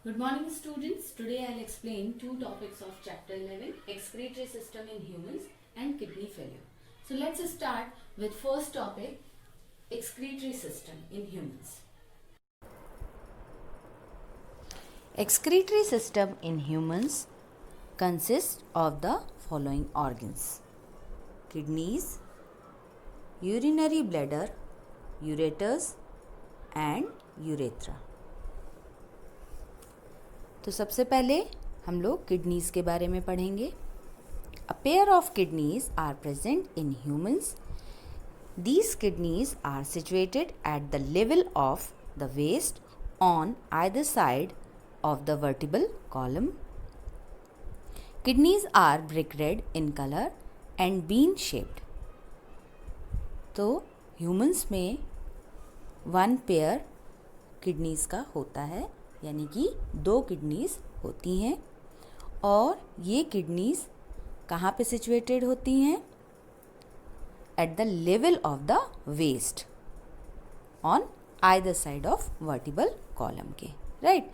Good morning students. Today I'll explain two topics of chapter 11, excretory system in humans and kidney failure. So let's start with first topic, excretory system in humans. Excretory system in humans consists of the following organs: kidneys, urinary bladder, ureters and urethra. तो सबसे पहले हम लोग kidneys के बारे में पढ़ेंगे. A pair of kidneys are present in humans. These kidneys are situated at the level of the waist on either side of the vertebral column. Kidneys are brick red in color and bean shaped. तो humans में one pair kidneys का होता है, यानी कि 2 kidneys होती हैं और ये किडनीज कहाँ पे सिचुएटेड होती हैं? At the level of the waist on either side of vertebral column के, राइट.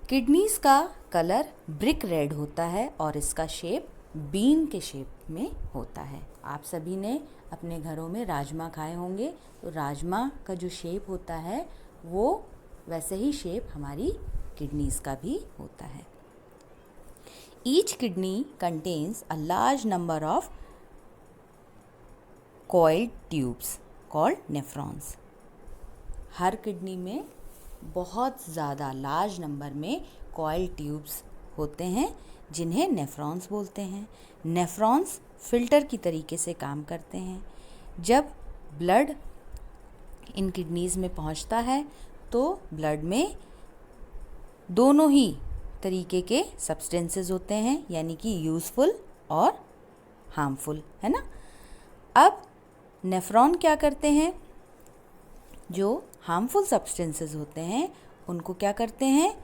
किडनीज का कलर ब्रिक रेड होता है और इसका शेप बीन के शेप में होता है. आप सभी ने अपने घरों में राजमा खाए होंगे, तो राजमा का जो शेप होता है वो वैसे ही शेप हमारी किडनीज का भी होता है. Each kidney contains a large number of coiled tubes called nephrons. Her kidney में बहुत ज़्यादा लार्ज नंबर में कॉइल्ड ट्यूब्स होते हैं जिन्हें नेफ्रॉन्स बोलते हैं. नेफ्रॉन्स फिल्टर की तरीके से काम करते हैं. जब ब्लड इन किडनीज में पहुंचता है तो ब्लड में दोनों ही तरीके के सब्सटेंसेस होते हैं, यानी कि यूज़फुल और हार्मफुल, है ना. अब नेफ्रॉन क्या करते हैं? जो हार्मफुल सब्सटेंसेस होते हैं उनको क्या करते हैं?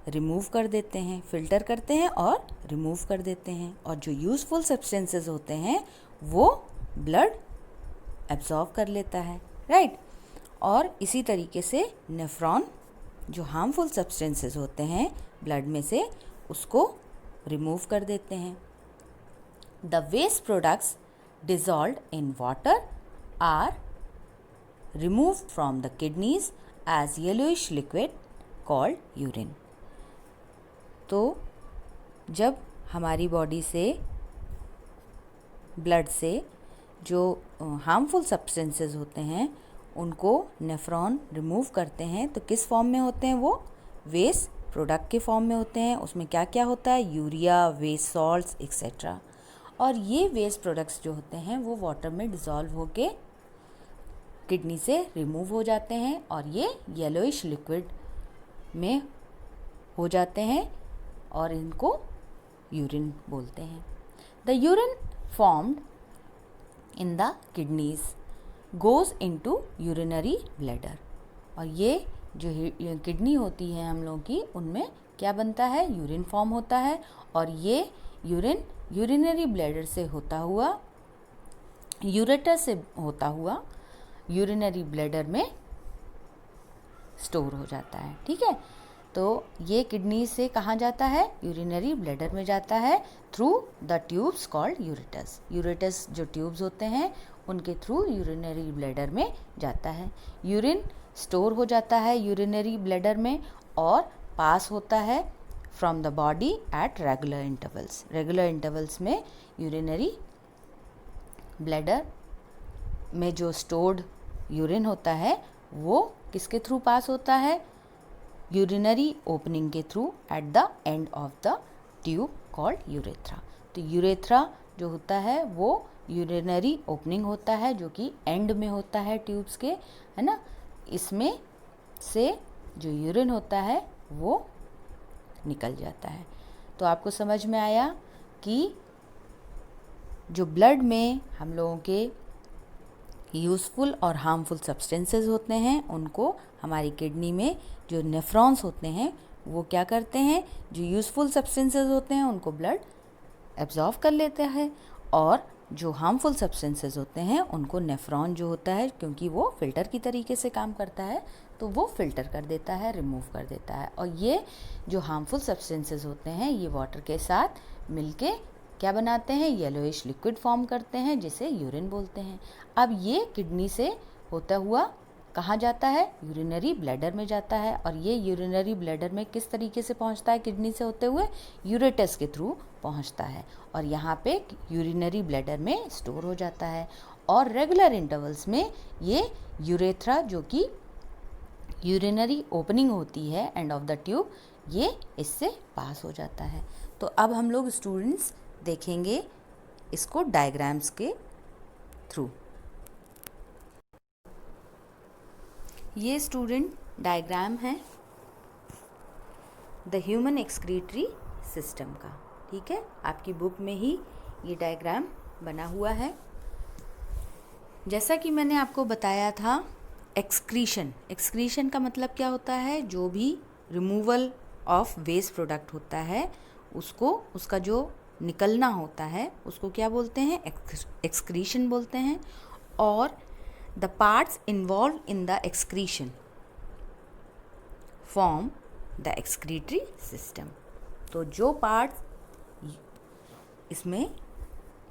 रिमूव कर देते हैं, फिल्टर करते हैं और रिमूव कर देते हैं. और जो यूज़फुल सब्सटेंसेस होते हैं वो ब्लड एब्जॉर्ब कर लेता है, राइट. और इसी तरीके से नेफ्रॉन जो हार्मफुल सब्सटेंसेस होते हैं ब्लड में से उसको रिमूव कर देते हैं. The waste products dissolved in water are removed from the kidneys as yellowish liquid called urine. तो जब हमारी बॉडी से ब्लड से जो हार्मफुल सब्सटेंसेस होते हैं उनको नेफ्रॉन रिमूव करते हैं तो किस फॉर्म में होते हैं? वो वेस्ट प्रोडक्ट के फॉर्म में होते हैं. उसमें क्या क्या होता है? Urea, waste salts etcetera. और ये वेस्ट प्रोडक्ट्स जो होते हैं वो वाटर में डिज़ोल्व होके किडनी से रिमूव हो जाते हैं और ये येलोइश लिक्विड में हो जाते हैं और इनको यूरिन बोलते हैं. The urine formed in the kidneys goes into urinary bladder. और ये जो किडनी होती है हम लोगों की उनमें क्या बनता है? यूरिन फॉर्म होता है और ये यूरिन यूरिनरी ब्लैडर से होता हुआ, यूरेटर से होता हुआ यूरिनरी ब्लैडर में स्टोर हो जाता है, ठीक है. तो ये किडनी से कहाँ जाता है? यूरिनरी ब्लैडर में जाता है थ्रू द ट्यूब्स कॉल्ड यूरेटस. यूरेटस जो ट्यूब्स होते हैं उनके थ्रू यूरिनरी ब्लैडर में जाता है. यूरिन स्टोर हो जाता है यूरिनरी ब्लैडर में और पास होता है from the body at regular intervals. Regular intervals में यूरिनरी ब्लैडर में जो स्टोर्ड यूरिन होता है वो किसके थ्रू पास होता है? यूरिनरी ओपनिंग के through at the end of the tube called urethra. तो यूरेथ्रा जो होता है वो यूरिनरी ओपनिंग होता है जो कि एंड में होता है ट्यूब्स के, है ना. इसमें से जो यूरिन होता है वो निकल जाता है. तो आपको समझ में आया कि जो ब्लड में हम लोगों के यूज़फुल और हार्मफुल सब्सटेंसेस होते हैं उनको हमारी किडनी में जो नेफ्रॉन्स होते हैं वो क्या करते हैं? जो यूज़फुल सब्सटेंसेस होते हैं उनको ब्लड एब्जॉर्व कर लेता है और जो हार्मफुल सब्सटेंसेस होते हैं उनको नेफ्रॉन जो होता है, क्योंकि वो फिल्टर की तरीके से काम करता है, तो वो फ़िल्टर कर देता है, रिमूव कर देता है। और ये जो हार्मफुल सब्सटेंसेस होते हैं ये वाटर के साथ मिलके क्या बनाते हैं, येलोइश लिक्विड फॉर्म करते हैं जिसे यूरिन बोलते हैं। अब ये किडनी से होता हुआ कहाँ जाता है, यूरिनरी ब्लैडर में जाता है। और ये यूरिनरी ब्लैडर में किस तरीके से पहुँचता है, किडनी से होते हुए यूरेटस के थ्रू पहुँचता है और यहाँ पे यूरिनरी ब्लैडर में स्टोर हो जाता है। और रेगुलर इंटरवल्स में ये यूरेथ्रा जो कि यूरिनरी ओपनिंग होती है एंड ऑफ द ट्यूब, ये इससे पास हो जाता है। तो अब हम लोग स्टूडेंट्स देखेंगे इसको डायग्राम्स के थ्रू। ये स्टूडेंट डायग्राम है द ह्यूमन एक्सक्रीटरी सिस्टम का, ठीक है। आपकी बुक में ही ये डायग्राम बना हुआ है। जैसा कि मैंने आपको बताया था, एक्सक्रीशन का मतलब क्या होता है, जो भी रिमूवल ऑफ वेस्ट प्रोडक्ट होता है उसको, उसका जो निकलना होता है उसको क्या बोलते हैं, एक्सक्रीशन बोलते हैं। और the parts involved in the excretion form the excretory system। तो जो पार्ट्स इसमें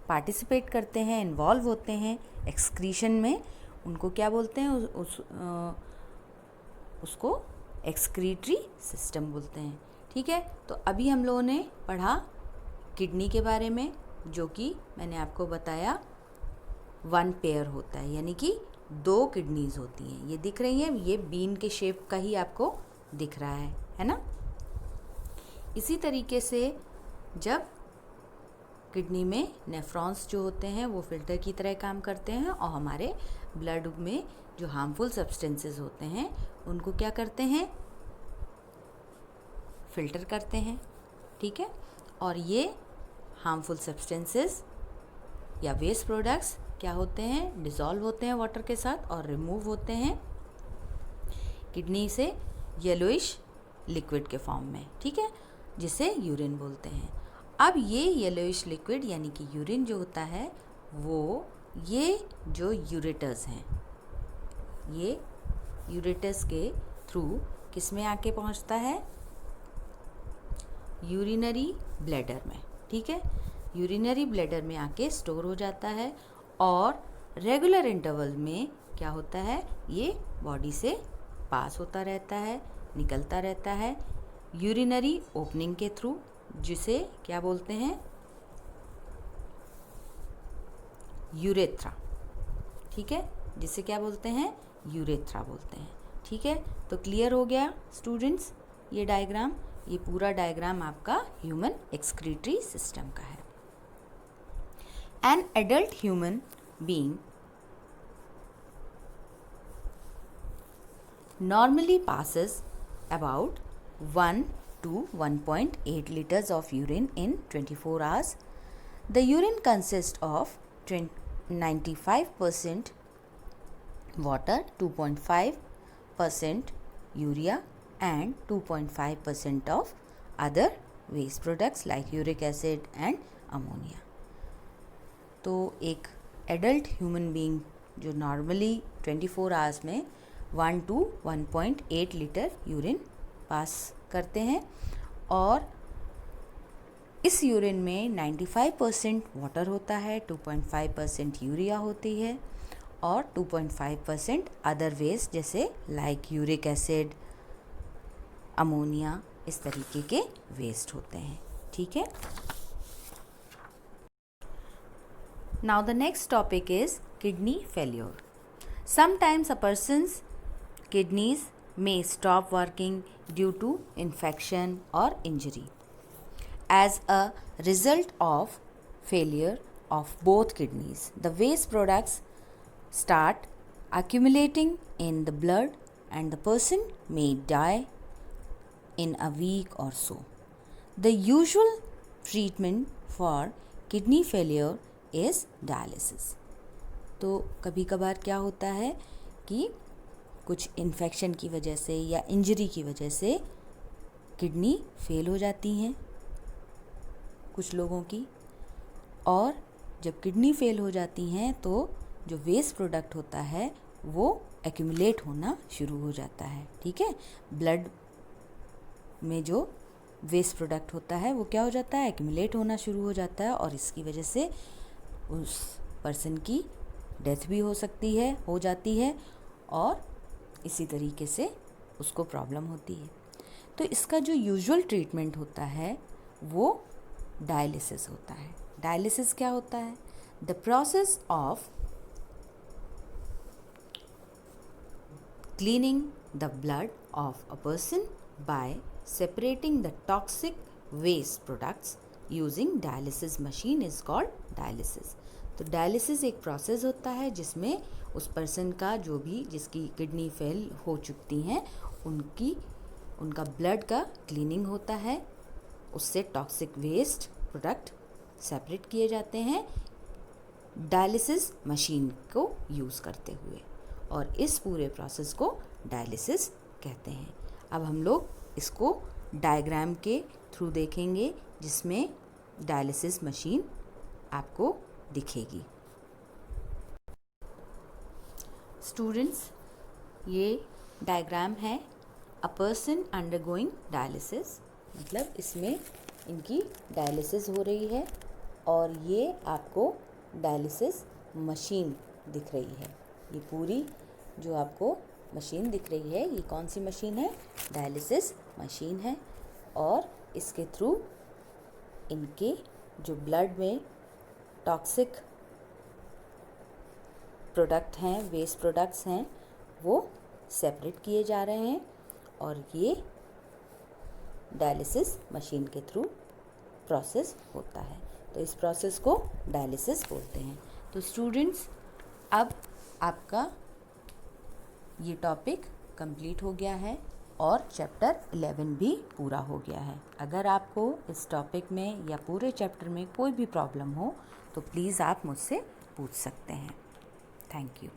पार्टिसिपेट करते हैं, इन्वॉल्व होते हैं एक्सक्रीशन में, उनको क्या बोलते हैं, उसको एक्सक्रीटरी सिस्टम बोलते हैं, ठीक है। तो अभी हम लोगों ने पढ़ा किडनी के बारे में, जो कि मैंने आपको बताया 1 पेयर होता है, यानी कि 2 किडनीज होती हैं। ये दिख रही हैं, ये बीन के शेप का ही आपको दिख रहा है ना। इसी तरीके से जब किडनी में नेफ्रॉन्स जो होते हैं वो फिल्टर की तरह काम करते हैं और हमारे ब्लड में जो हार्मफुल सब्सटेंसेस होते हैं उनको क्या करते हैं, फिल्टर करते हैं, ठीक है। और ये हार्मफुल सब्सटेंसेस या वेस्ट प्रोडक्ट्स क्या होते हैं, डिसॉल्व होते हैं वाटर के साथ और रिमूव होते हैं किडनी से येलोइश लिक्विड के फॉर्म में, ठीक है, जिसे यूरिन बोलते हैं। अब ये येलोइश लिक्विड यानी कि यूरिन जो होता है वो ये जो यूरेटस हैं, ये यूरेटस के थ्रू किस में आके पहुंचता है, यूरिनरी ब्लैडर में, ठीक है। यूरिनरी ब्लैडर में आके स्टोर हो जाता है और रेगुलर इंटरवल में क्या होता है, ये बॉडी से पास होता रहता है, निकलता रहता है यूरिनरी ओपनिंग के थ्रू, जिसे क्या बोलते हैं, यूरेथ्रा, ठीक है, जिसे क्या बोलते हैं, यूरेथ्रा बोलते हैं, ठीक है। तो क्लियर हो गया स्टूडेंट्स ये डायग्राम, ये पूरा डायग्राम आपका ह्यूमन एक्सक्रीटरी सिस्टम का है। An adult human being normally passes about 1 to 1.8 liters of urine in 24 hours. The urine consists of 95% water, 2.5% urea and 2.5% of other waste products like uric acid and ammonia। तो एक adult human being जो normally 24 hours में 1 to 1.8 litre urine pass करते हैं और इस urine में 95% water होता है, 2.5% यूरिया होती है और 2.5% अदर वेस्ट जैसे लाइक यूरिक एसिड, अमोनिया, इस तरीके के वेस्ट होते हैं, ठीक है। Now the next topic is kidney failure. Sometimes a person's kidneys may stop working due to infection or injury. As a result of failure of both kidneys, the waste products start accumulating in the blood and the person may die in a week or so. The usual treatment for kidney failure is dialysis. तो कभी कभार क्या होता है कि कुछ infection की वजह से या इंजरी की वजह से किडनी फेल हो जाती हैं कुछ लोगों की, और जब किडनी फेल हो जाती हैं तो जो वेस्ट प्रोडक्ट होता है वो एक्यूमुलेट होना शुरू हो जाता है। ठीक है, ब्लड में जो वेस्ट प्रोडक्ट होता है वो क्या हो जाता है, एक्यूमुलेट होना शुरू हो जाता है, और इसकी वजह से उस पर्सन की डेथ भी हो जाती है, और इसी तरीके से उसको प्रॉब्लम होती है। तो इसका जो यूजुअल ट्रीटमेंट होता है वो डायलिसिस होता है। डायलिसिस क्या होता है? The process of cleaning the blood of a person by separating the toxic waste products using dialysis machine is called dialysis. तो डायलिसिस एक प्रोसेस होता है जिसमें उस पर्सन का जो भी जिसकी किडनी फेल हो चुकी हैं उनका ब्लड का क्लीनिंग होता है, उससे टॉक्सिक वेस्ट प्रोडक्ट सेपरेट किए जाते हैं डायलिसिस मशीन को यूज़ करते हुए, और इस पूरे प्रोसेस को डायलिसिस कहते हैं। अब हम लोग इसको डायग्राम के थ्रू देखेंगे जिसमें डायलिसिस मशीन आपको दिखेगी। स्टूडेंट्स, ये डायग्राम है अ पर्सन अंडरगोइंग डायलिसिस, मतलब इसमें इनकी डायलिसिस हो रही है और ये आपको डायलिसिस मशीन दिख रही है। ये पूरी जो आपको मशीन दिख रही है ये कौन सी मशीन है? डायलिसिस मशीन है, और इसके थ्रू इनके जो ब्लड में टॉक्सिक प्रोडक्ट हैं, वेस्ट प्रोडक्ट्स हैं, वो सेपरेट किए जा रहे हैं, और ये डायलिसिस मशीन के थ्रू प्रोसेस होता है। तो इस प्रोसेस को डायलिसिस बोलते हैं। तो स्टूडेंट्स, अब आपका ये टॉपिक कंप्लीट हो गया है और चैप्टर 11 भी पूरा हो गया है। अगर आपको इस टॉपिक में या पूरे चैप्टर में कोई भी प्रॉब्लम हो तो प्लीज़ आप मुझसे पूछ सकते हैं। Thank you.